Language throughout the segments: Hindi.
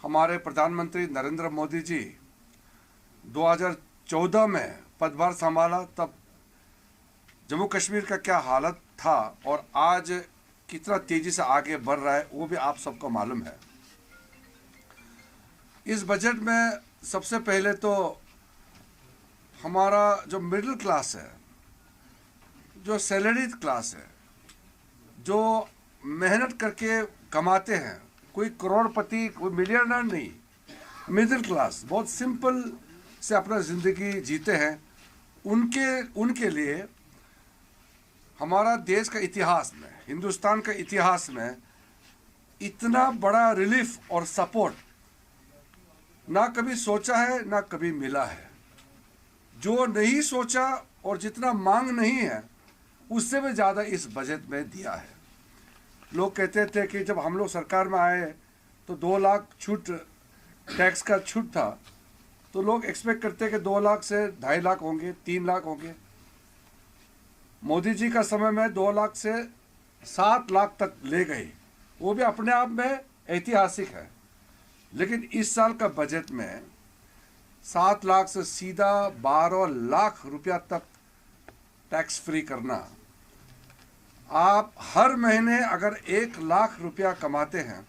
हमारे प्रधानमंत्री नरेंद्र मोदी जी 2014 में पदभार संभाला तब जम्मू कश्मीर का क्या हालत था और आज कितना तेजी से आगे बढ़ रहा है वो भी आप सबको मालूम है। इस बजट में सबसे पहले तो हमारा जो मिडिल क्लास है, जो सैलरीड क्लास है, जो मेहनत करके कमाते हैं, कोई करोड़पति कोई मिलियनर नहीं, मिडिल क्लास बहुत सिंपल से अपना ज़िंदगी जीते हैं, उनके लिए हमारा देश का इतिहास में, हिंदुस्तान का इतिहास में इतना बड़ा रिलीफ और सपोर्ट ना कभी सोचा है ना कभी मिला है। जो नहीं सोचा और जितना मांग नहीं है उससे भी ज़्यादा इस बजट में दिया है। लोग कहते थे कि जब हम लोग सरकार में आए तो 2 लाख छूट, टैक्स का छूट था, तो लोग एक्सपेक्ट करते कि 2 लाख से 2.5 लाख होंगे, 3 लाख होंगे। मोदी जी का समय में 2 लाख से 7 लाख तक ले गए, वो भी अपने आप में ऐतिहासिक है। लेकिन इस साल का बजट में 7 लाख से सीधा 12 लाख रुपया तक टैक्स फ्री करना। आप हर महीने अगर 1 लाख रुपया कमाते हैं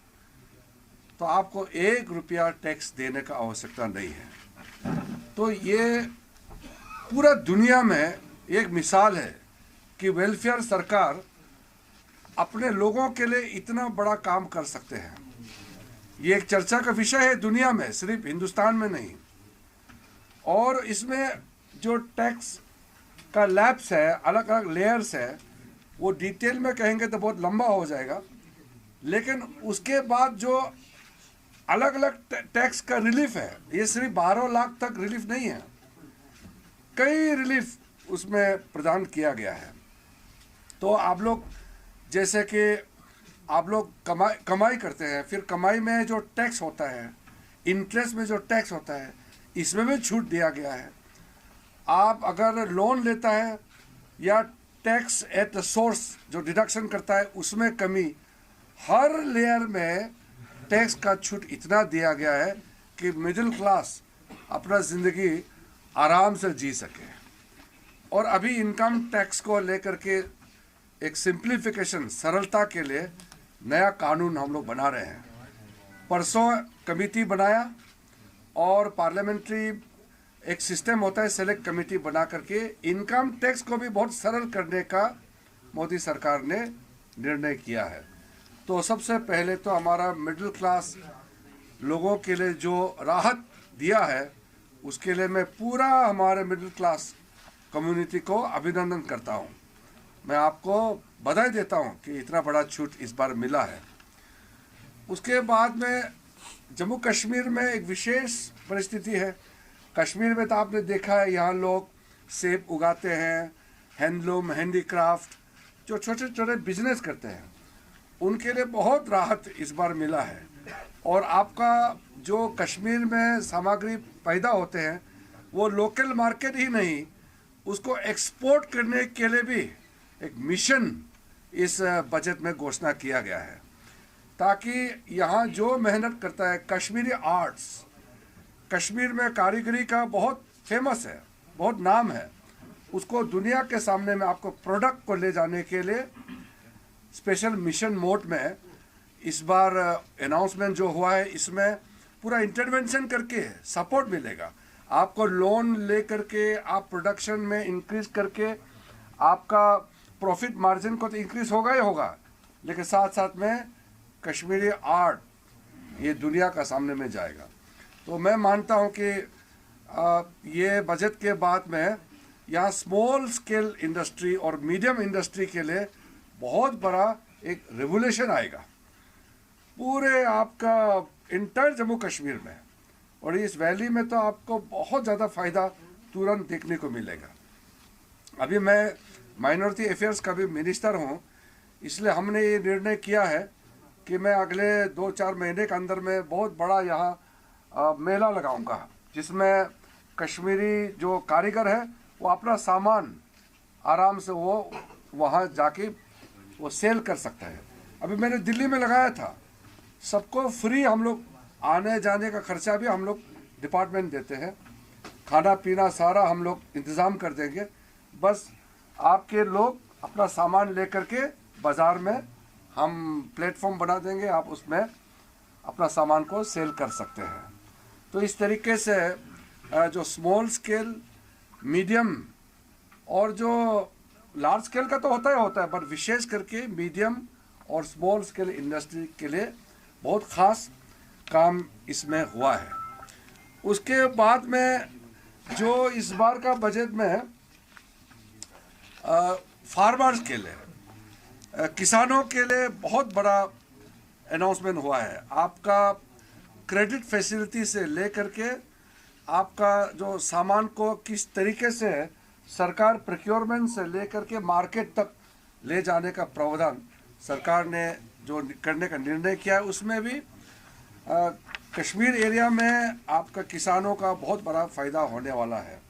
तो आपको 1 रुपया टैक्स देने का आवश्यकता नहीं है। तो ये पूरा दुनिया में एक मिसाल है कि वेलफेयर सरकार अपने लोगों के लिए इतना बड़ा काम कर सकते हैं। ये एक चर्चा का विषय है दुनिया में, सिर्फ हिंदुस्तान में नहीं। और इसमें जो टैक्स का लैब्स है, अलग अलग लेयर्स है, वो डिटेल में कहेंगे तो बहुत लंबा हो जाएगा। लेकिन उसके बाद जो अलग अलग टैक्स का रिलीफ है, ये सिर्फ 12 लाख तक रिलीफ नहीं है, कई रिलीफ उसमें प्रदान किया गया है। तो आप लोग जैसे कि आप लोग कमाई करते हैं, फिर कमाई में जो टैक्स होता है, इंटरेस्ट में जो टैक्स होता है, इसमें भी छूट दिया गया है। आप अगर लोन लेता है या टैक्स एट द सोर्स जो डिडक्शन करता है उसमें कमी, हर लेयर में टैक्स का छूट इतना दिया गया है कि मिडिल क्लास अपना ज़िंदगी आराम से जी सके। और अभी इनकम टैक्स को लेकर के एक सिंप्लीफिकेशन, सरलता के लिए नया कानून हम लोग बना रहे हैं। परसों कमेटी बनाया और पार्लियामेंट्री एक सिस्टम होता है, सेलेक्ट कमेटी बना करके इनकम टैक्स को भी बहुत सरल करने का मोदी सरकार ने निर्णय किया है। तो सबसे पहले तो हमारा मिडिल क्लास लोगों के लिए जो राहत दिया है उसके लिए मैं पूरा हमारे मिडिल क्लास कम्युनिटी को अभिनंदन करता हूँ। मैं आपको बधाई देता हूँ कि इतना बड़ा छूट इस बार मिला है। उसके बाद में जम्मू कश्मीर में एक विशेष परिस्थिति है। कश्मीर में तो आपने देखा है, यहाँ लोग सेब उगाते हैं, हैंडलूम, हैंडीक्राफ्ट, जो छोटे छोटे बिजनेस करते हैं, उनके लिए बहुत राहत इस बार मिला है। और आपका जो कश्मीर में सामग्री पैदा होते हैं वो लोकल मार्केट ही नहीं, उसको एक्सपोर्ट करने के लिए भी एक मिशन इस बजट में घोषणा किया गया है, ताकि यहाँ जो मेहनत करता है, कश्मीरी आर्ट्स, कश्मीर में कारीगरी का बहुत फेमस है, बहुत नाम है, उसको दुनिया के सामने में आपको प्रोडक्ट को ले जाने के लिए स्पेशल मिशन मोड में इस बार अनाउंसमेंट जो हुआ है, इसमें पूरा इंटरवेंशन करके सपोर्ट मिलेगा। आपको लोन ले करके आप प्रोडक्शन में इंक्रीज करके आपका प्रॉफिट मार्जिन को तो इंक्रीज होगा ही होगा, लेकिन साथ साथ में कश्मीरी आर्ट ये दुनिया का सामने में जाएगा। तो मैं मानता हूँ कि ये बजट के बाद में यहाँ स्मॉल स्केल इंडस्ट्री और मीडियम इंडस्ट्री के लिए बहुत बड़ा एक रेवोल्यूशन आएगा पूरे आपका इंटायर जम्मू कश्मीर में। और इस वैली में तो आपको बहुत ज़्यादा फ़ायदा तुरंत देखने को मिलेगा। अभी मैं माइनॉरिटी अफेयर्स का भी मिनिस्टर हूँ, इसलिए हमने ये निर्णय किया है कि मैं अगले 2-4 महीने के अंदर में बहुत बड़ा यहाँ मेला लगाऊंगा, जिसमें कश्मीरी जो कारीगर है वो अपना सामान आराम से वो वहाँ जाके वो सेल कर सकता है। अभी मैंने दिल्ली में लगाया था, सबको फ्री हम लोग आने जाने का खर्चा भी हम लोग डिपार्टमेंट देते हैं, खाना पीना सारा हम लोग इंतज़ाम कर देंगे। बस आपके लोग अपना सामान लेकर के बाज़ार में हम प्लेटफॉर्म बना देंगे, आप उसमें अपना सामान को सेल कर सकते हैं। तो इस तरीके से जो स्मॉल स्केल, मीडियम और जो लार्ज स्केल का तो होता है, पर विशेष करके मीडियम और स्मॉल स्केल इंडस्ट्री के लिए बहुत ख़ास काम इसमें हुआ है। उसके बाद में जो इस बार का बजट में फार्मर्स के लिए, किसानों के लिए बहुत बड़ा अनाउंसमेंट हुआ है। आपका क्रेडिट फैसिलिटी से लेकर के आपका जो सामान को किस तरीके से सरकार प्रोक्योरमेंट से लेकर के मार्केट तक ले जाने का प्रावधान सरकार ने जो करने का निर्णय किया है, उसमें भी कश्मीर एरिया में आपका किसानों का बहुत बड़ा फ़ायदा होने वाला है।